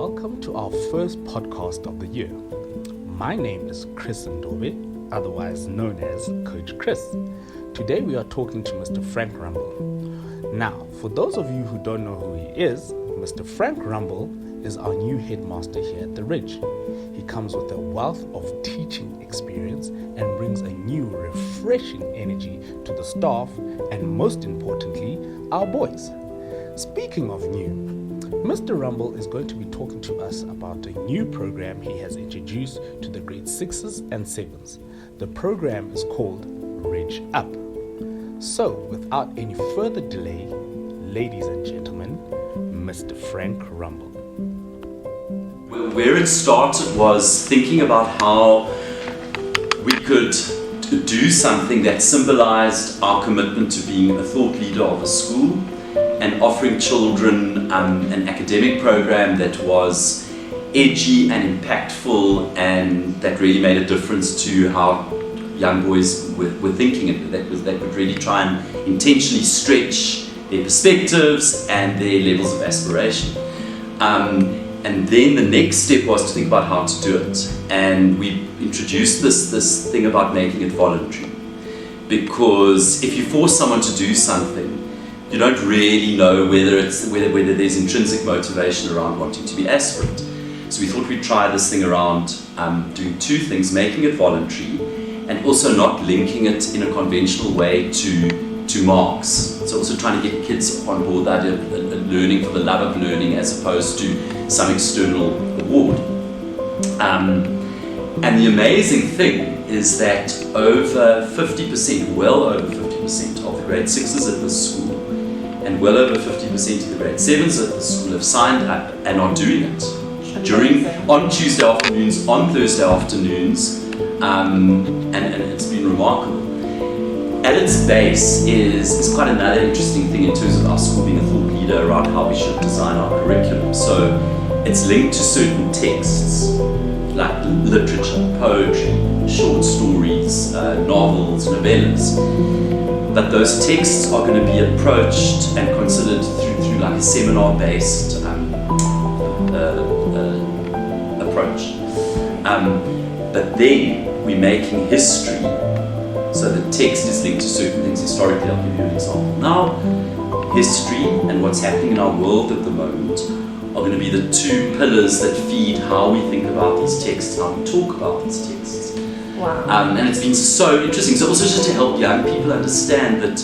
Welcome to our first podcast of the year. My name is Chris Ndobe, otherwise known as Coach Chris. Today we are talking to Mr. Frank Rumble. Now, for those of you who don't know who he is, Mr. Frank Rumble is our new headmaster here at the Ridge. He comes with a wealth of teaching experience and brings a new, refreshing energy to the staff and, most importantly, our boys. Speaking of new, Mr. Rumble is going to be talking to us about a new program he has introduced to the grade 6s and 7s. The program is called RidgeUp. So, without any further delay, ladies and gentlemen, Mr. Frank Rumble. Where it started was thinking about how we could do something that symbolized our commitment to being a thought leader of a school and offering children an academic program that was edgy and impactful and that really made a difference to how young boys were thinking, and that would really try and intentionally stretch their perspectives and their levels of aspiration. And then the next step was to think about how to do it. And we introduced this thing about making it voluntary. Because if you force someone to do something, you don't really know whether there's intrinsic motivation around wanting to be aspirant. So we thought we'd try this thing around doing two things: making it voluntary and also not linking it in a conventional way to marks. So also trying to get kids on board that learning for the love of learning as opposed to some external award. And the amazing thing is that over 50%, well over 50% of the grade 6s at this school and well over 50% of the grade 7s at the school have signed up and are doing it on Tuesday afternoons, on Thursday afternoons, and it's been remarkable. At its base is quite another interesting thing in terms of our school being a thought leader around how we should design our curriculum. So it's linked to certain texts like literature, poetry, short stories, novels, novellas. But those texts are going to be approached and considered through like a seminar-based approach. But then we're making history, so the text is linked to certain things historically. I'll give you an example. Now, history and what's happening in our world at the moment are going to be the two pillars that feed how we think about these texts, how we talk about these texts. Wow. And it's been so interesting. So also just to help young people understand that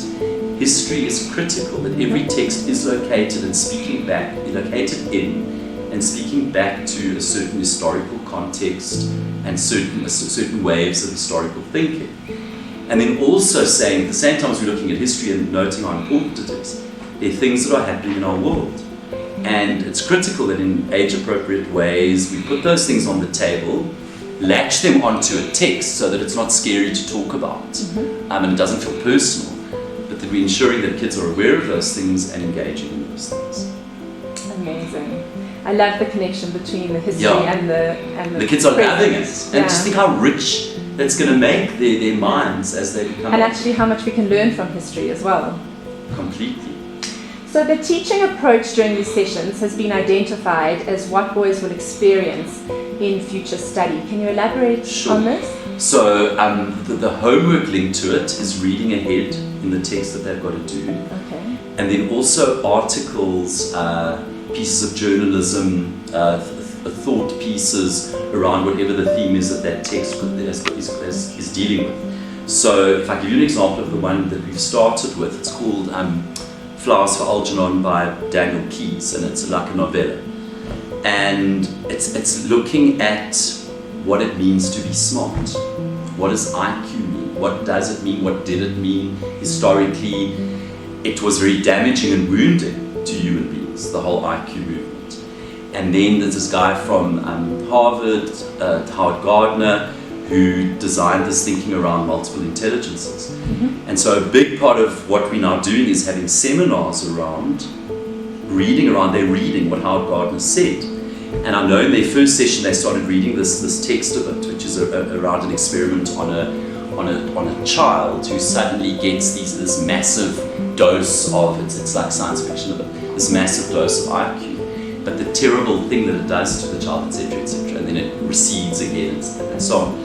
history is critical, that every text is located and located in and speaking back to a certain historical context and certain waves of historical thinking. And then also saying, at the same time as we're looking at history and noting how important it is, there are things that are happening in our world. And it's critical that in age-appropriate ways we put those things on the table, latch them onto a text so that it's not scary to talk about, and it doesn't feel personal, but that we're ensuring that kids are aware of those things and engaging in those things. Amazing. I love the connection between the history and the kids are loving it. present. And just think how rich that's going to make their minds as they become. And actually how much we can learn from history as well. Completely. So the teaching approach during these sessions has been identified as what boys will experience in future study. Can you elaborate on this? So the homework linked to it is reading ahead in the text that they've got to do. Okay. And then also articles, pieces of journalism, thought pieces around whatever the theme is that text is dealing with. So if I give you an example of the one that we've started with, it's called Flowers for Algernon by Daniel Keyes, and it's like a novella. And it's looking at what it means to be smart. What does IQ mean? What does it mean? What did it mean historically? It was very damaging and wounding to human beings, the whole IQ movement. And then there's this guy from Harvard, Howard Gardner, who designed this thinking around multiple intelligences. And so a big part of what we're now doing is having seminars around they're reading what Howard Gardner said. And I know in their first session they started reading this text of it, which is around an experiment on a child who suddenly gets this massive dose of, it's like science fiction, this massive dose of IQ. but the terrible thing that it does to the child, etc., and then it recedes again and so on.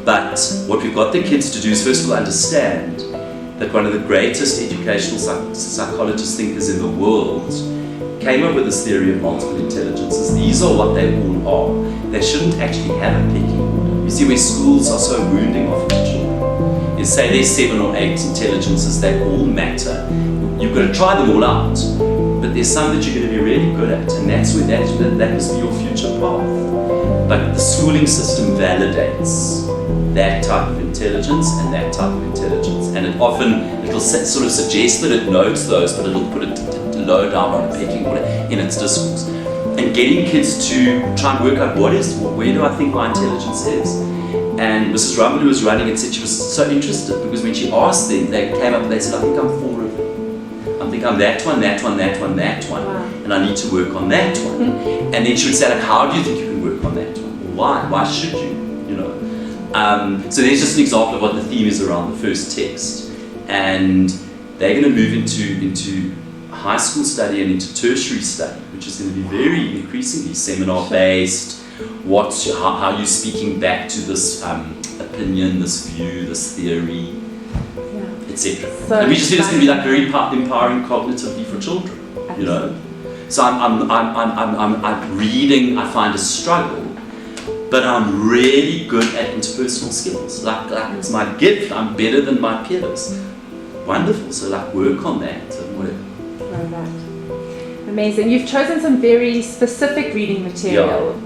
But what we've got the kids to do is first of all understand that one of the greatest educational psychologist thinkers in the world came up with this theory of multiple intelligences. These are what they all are. They shouldn't actually have a pecking order. You see where schools are so wounding often to children. You say there's 7 or 8 intelligences, they all matter. You've got to try them all out, but there's some that you're going to be really good at, and that's where that must be your future path. But the schooling system validates that type of intelligence and that type of intelligence, and it'll sort of suggest that it notes those, but it'll put it low down on a pecking order in its discourse. And getting kids to try and work out where do I think my intelligence is. And Mrs. Rumble, who was running it, said she was so interested because when she asked them, they came up and they said, I think I'm 4 of them. I think I'm that one, that one, that one, that one, and I need to work on that one. And then she would say, like, how do you think you can work on that one? Why? Why should you? So there's just an example of what the theme is around the first text. And they're going to move into high school study and into tertiary study, which is going to be very increasingly seminar-based. How you're speaking back to this opinion, this view, this theory, etc. So and we just feel it's going to be like very empowering cognitively for children, you know. So I'm reading. I find a struggle, but I'm really good at interpersonal skills. Like it's my gift. I'm better than my peers. Wonderful. So like work on that and whatever. Love that. Amazing. You've chosen some very specific reading material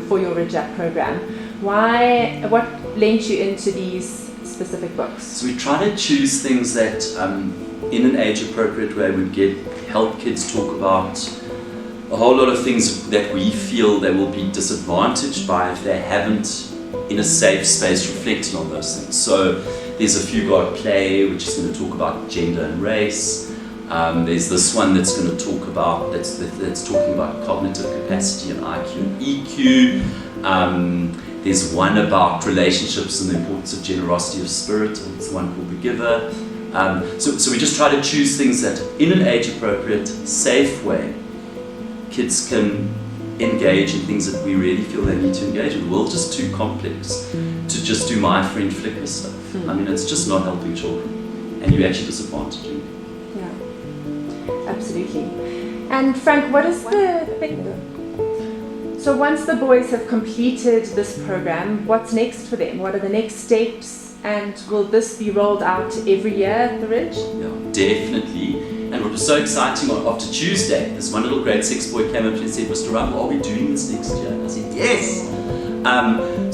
for your RidgeUp program. Why? What lent you into these specific books? So we try to choose things that, in an age-appropriate way, would help kids talk about a whole lot of things that we feel they will be disadvantaged by if they haven't, in a safe space, reflected on those things. So there's a few got play, which is going to talk about gender and race. There's this one that's going to talk about that's talking about cognitive capacity and IQ and EQ. There's one about relationships and the importance of generosity of spirit. It's one called The Giver. So we just try to choose things that, in an age-appropriate, safe way, kids can engage in things that we really feel they need to engage with. The world's just too complex to just do my friend flicker stuff. I mean, it's just not helping children, and you're actually disadvantaging. Yeah, absolutely. And Frank, what is the thing? So once the boys have completed this program, what's next for them? What are the next steps? And will this be rolled out every year at the Ridge? Yeah, definitely. And what was so exciting, after Tuesday, this one little grade 6 boy came up to me and said, Mr. Rumble, are we doing this next year? And I said, yes!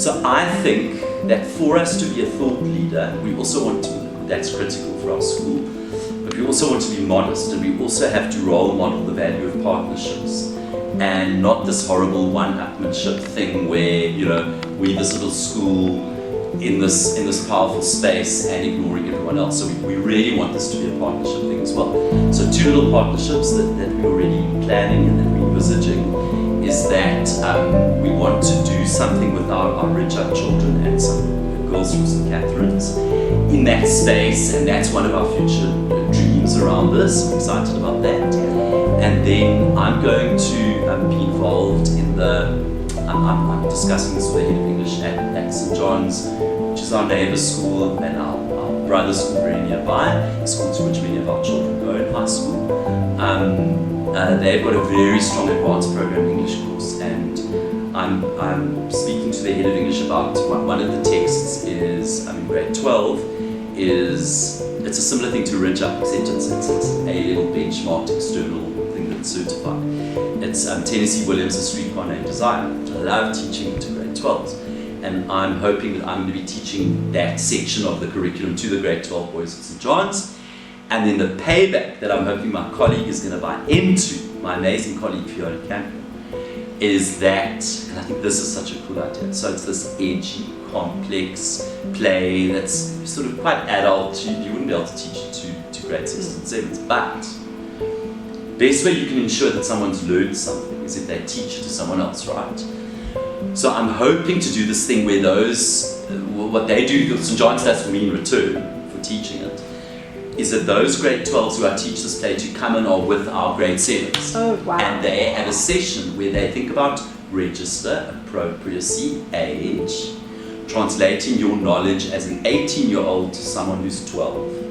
So I think that for us to be a thought leader, we also want to, that's critical for our school, but we also want to be modest, and we also have to role model the value of partnerships. And not this horrible one-upmanship thing where, you know, we this little school in this powerful space and ignoring everyone else. So we really want this to be a partnership thing as well. So 2 little partnerships that we're already planning and that we're envisaging is that we want to do something with our RidgeUp children and some girls from St. Catherine's in that space, and that's one of our future dreams around this. I'm excited about that. And then I'm going to be involved in I'm discussing this with the head of English at St. John's, which is our neighbour school and our brother school very nearby, a school to which many of our children go in high school. They've got a very strong advanced program English course, and I'm speaking to the head of English about one of the texts is, in grade 12, it's a similar thing to RidgeUp, except it's a little benchmarked external thing that's certified. It's Tennessee Williams' A Streetcar Named Desire, which I love teaching to grade 12s. And I'm hoping that I'm going to be teaching that section of the curriculum to the grade 12 boys at St. John's. And then the payback that I'm hoping my colleague is going to buy into, my amazing colleague Fiona Campion, is that, and I think this is such a cool idea, so it's this edgy, complex play that's sort of quite adult. You wouldn't be able to teach it to grade 6s and 7s, but best way you can ensure that someone's learned something is if they teach it to someone else, right? So I'm hoping to do this thing where what they do, St. John's does for me in return for teaching it, is that those grade 12s who I teach this play to come in are with our grade 7s. Oh, wow. And they have a session where they think about register, appropriacy, age, translating your knowledge as an 18-year-old to someone who's 12.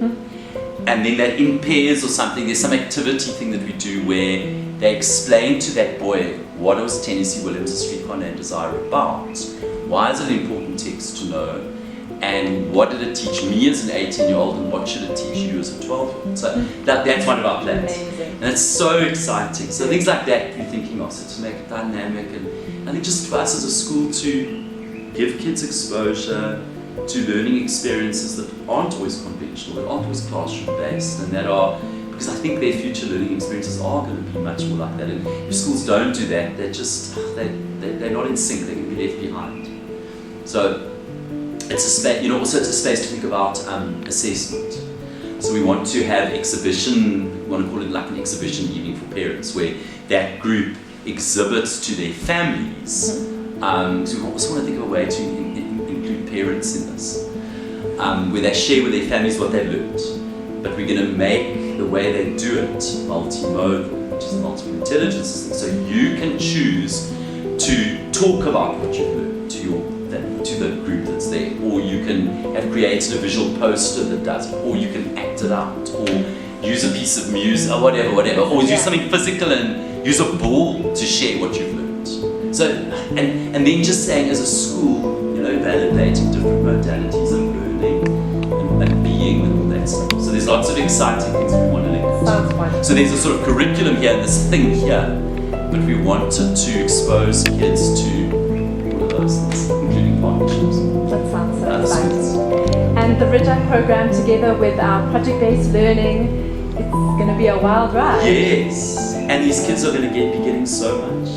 And then that in pairs or something, there's some activity thing that we do where they explain to that boy what was Tennessee Williams' A Streetcar Named Desire about, why is it an important text to know, and what did it teach me as an 18-year-old and what should it teach you as a 12-year-old. So that's one of our plans. Amazing. And it's so exciting. So things like that we're thinking of, so to make it dynamic, and I think just for us as a school to give kids exposure to learning experiences that aren't always conventional, that aren't always classroom based, and that are, because I think their future learning experiences are going to be much more like that. And if schools don't do that, they're just, they're not in sync, they're going to be left behind. So it's a space, also it's a space to think about assessment. So we want to have exhibition, we want to call it like an exhibition evening for parents, where that group exhibits to their families. So we also want to think of a way to include parents in this, where they share with their families what they've learned. But we're going to make the way they do it multimodal, which is multiple intelligence system. So you can choose to talk about what you've learned to the group that's there, or you can have created a visual poster that does it, or you can act it out, or use a piece of music, or whatever, or do something physical and use a ball to share what you've learned. So, and then just saying as a school, validating different modalities of learning and being and all that stuff. So there's lots of exciting things we want to link. Sounds wonderful. So there's a sort of curriculum here, this thing here, but we wanted to expose kids to all of those things, including partnerships. That sounds so exciting. And the RidgeUp program, together with our project-based learning, it's going to be a wild ride. Yes, and these kids are going to be getting so much.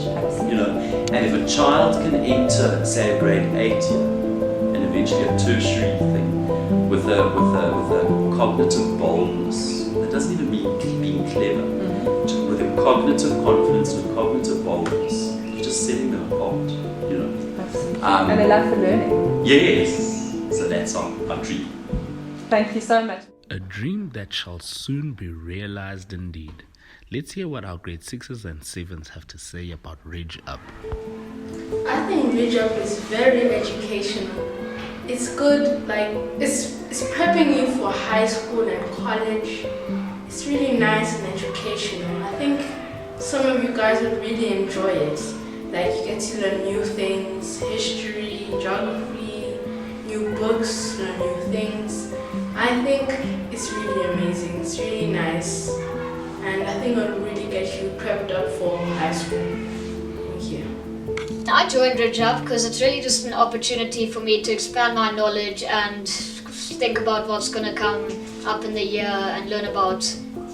And if a child can enter, say, a grade 8 year, and eventually a tertiary thing, with a cognitive boldness, that doesn't even mean being clever, with a cognitive confidence and a cognitive boldness, you're just setting them apart, Absolutely. And a love for learning. Yes, so that's our dream. Thank you so much. A dream that shall soon be realized indeed. Let's hear what our grade 6s and 7s have to say about RidgeUp. I think RidgeUp is very educational. It's good, it's prepping you for high school and college. It's really nice and educational. I think some of you guys would really enjoy it. You get to learn new things, history, geography, new books, learn new things. I think it's really amazing. It's really nice. And I think it will really get you prepped up for high school. Thank you. I joined RidgeUp because it's really just an opportunity for me to expand my knowledge and think about what's going to come up in the year and learn about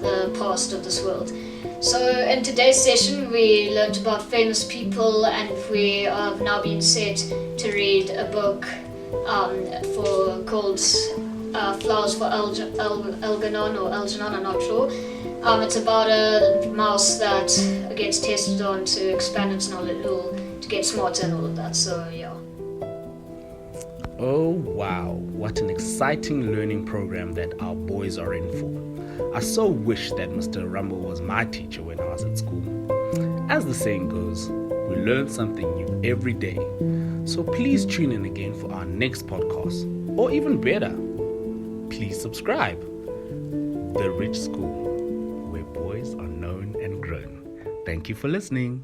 the past of this world. So in today's session we learned about famous people, and we have now been set to read a book called Flowers for Algernon, I'm not sure. It's about a mouse that gets tested on to expand its knowledge, to get smarter and all of that, so yeah. Oh wow, what an exciting learning program that our boys are in for. I so wish that Mr. Rumble was my teacher when I was at school. As the saying goes, we learn something new every day. So please tune in again for our next podcast, or even better, please subscribe. The Ridge School, where boys are known and grown. Thank you for listening.